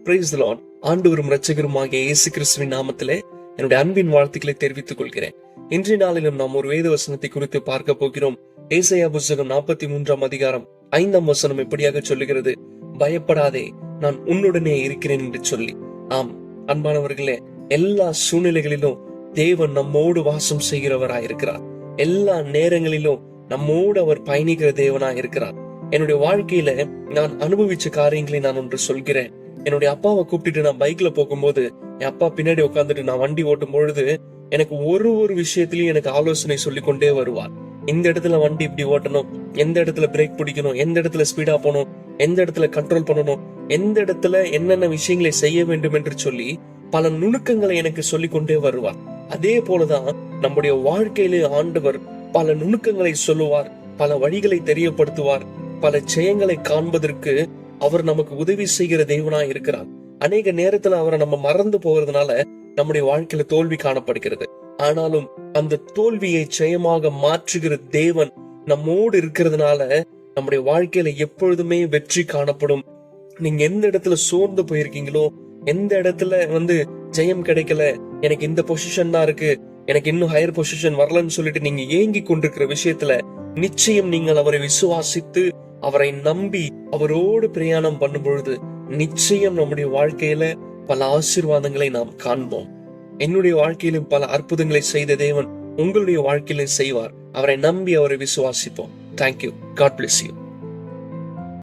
Praise the Lord. ஆண்டவரும் இரட்சகருமாகிய இயேசு கிறிஸ்துவின் நாமத்திலே என்னுடைய அன்பின் வாழ்த்துக்களை தெரிவித்துக் கொள்கிறேன். இன்றைய நாளிலும் நாம் ஒரு வேத வசனத்தை குறித்து பார்க்க போகிறோம். ஏசாயா புத்தகம் 43 அதிகாரம் 5 வசனம் இப்படியாக சொல்லுகிறது, பயப்படாதே, நான் உன்னுடனே இருக்கிறேன் என்று சொல்லி. ஆம் அன்பானவர்களே, எல்லா சூழ்நிலைகளிலும் தேவன் நம்மோடு வாசம் செய்கிறவராயிருக்கிறார். எல்லா நேரங்களிலும் நம்மோடு அவர் பயணிக்கிற தேவனாய் இருக்கிறார். என்னுடைய வாழ்க்கையில நான் அனுபவிச்ச காரியங்களை நான் ஒன்று சொல்கிறேன். என்னுடைய அப்பாவை கூப்பிட்டுட்டு நான் பைக்ல போகும்போது என் அப்பா பின்னாடி உட்காந்துட்டு நான் வண்டி ஓட்டும் பொழுது எனக்கு ஒரு விஷயத்திலயும் எனக்கு ஆலோசனை சொல்லி கொண்டே வருவார். இந்த இடத்துல வண்டி இப்படி ஓட்டணும், எந்த இடத்துல பிரேக் பிடிக்கணும், எந்த இடத்துல ஸ்பீடா போகணும், எந்த இடத்துல கண்ட்ரோல் பண்ணணும், எந்த இடத்துல என்னென்ன விஷயங்களை செய்ய வேண்டும் என்று சொல்லி பல நுணுக்கங்களை எனக்கு சொல்லி கொண்டே வருவார். அதே போலதான் நம்முடைய வாழ்க்கையிலே ஆண்டவர் பல நுணுக்கங்களை சொல்லுவார், பல வழிகளை தெரியப்படுத்துவார், பல ஜெயங்களை காண்பதற்கு அவர் நமக்கு உதவி செய்கிற தேவனாய் இருக்கிறார். அநேக நேரத்துல அவரை நம்ம மறந்து போகிறதுனால நம்முடைய வாழ்க்கையில தோல்வி காணப்படுகிறது. ஆனாலும் அந்த தோல்வியை ஜெயமாக மாற்றுகிற தேவன் நம்மோடு இருக்கிறதுனால நம்முடைய வாழ்க்கையில எப்பொழுதுமே வெற்றி காணப்படும். நீங்க எந்த இடத்துல சோர்ந்து போயிருக்கீங்களோ, எந்த இடத்துல ஜெயம் கிடைக்கல, எனக்கு இந்த பொசிஷன் தான் இருக்கு, எனக்கு இன்னும் ஹையர் பொசிஷன் வரலன்னு சொல்லிட்டு நீங்க ஏங்கி கொண்டிருக்கிற விஷயத்துல நிச்சயம் நீங்கள் அவரை விசுவாசித்து அவரை நம்பி அவரோடு பிரயாணம் பண்ணும் பொழுது நிச்சயம் நம்முடைய வாழ்க்கையில பல ஆசீர்வாதங்களை நாம் காண்போம். என்னுடைய வாழ்க்கையிலும் பல அற்புதங்களை செய்த தேவன் உங்களுடைய வாழ்க்கையிலும் செய்வார். அவரை நம்பி அவரை விசுவாசிப்போம். தேங்க்யூ. God bless you.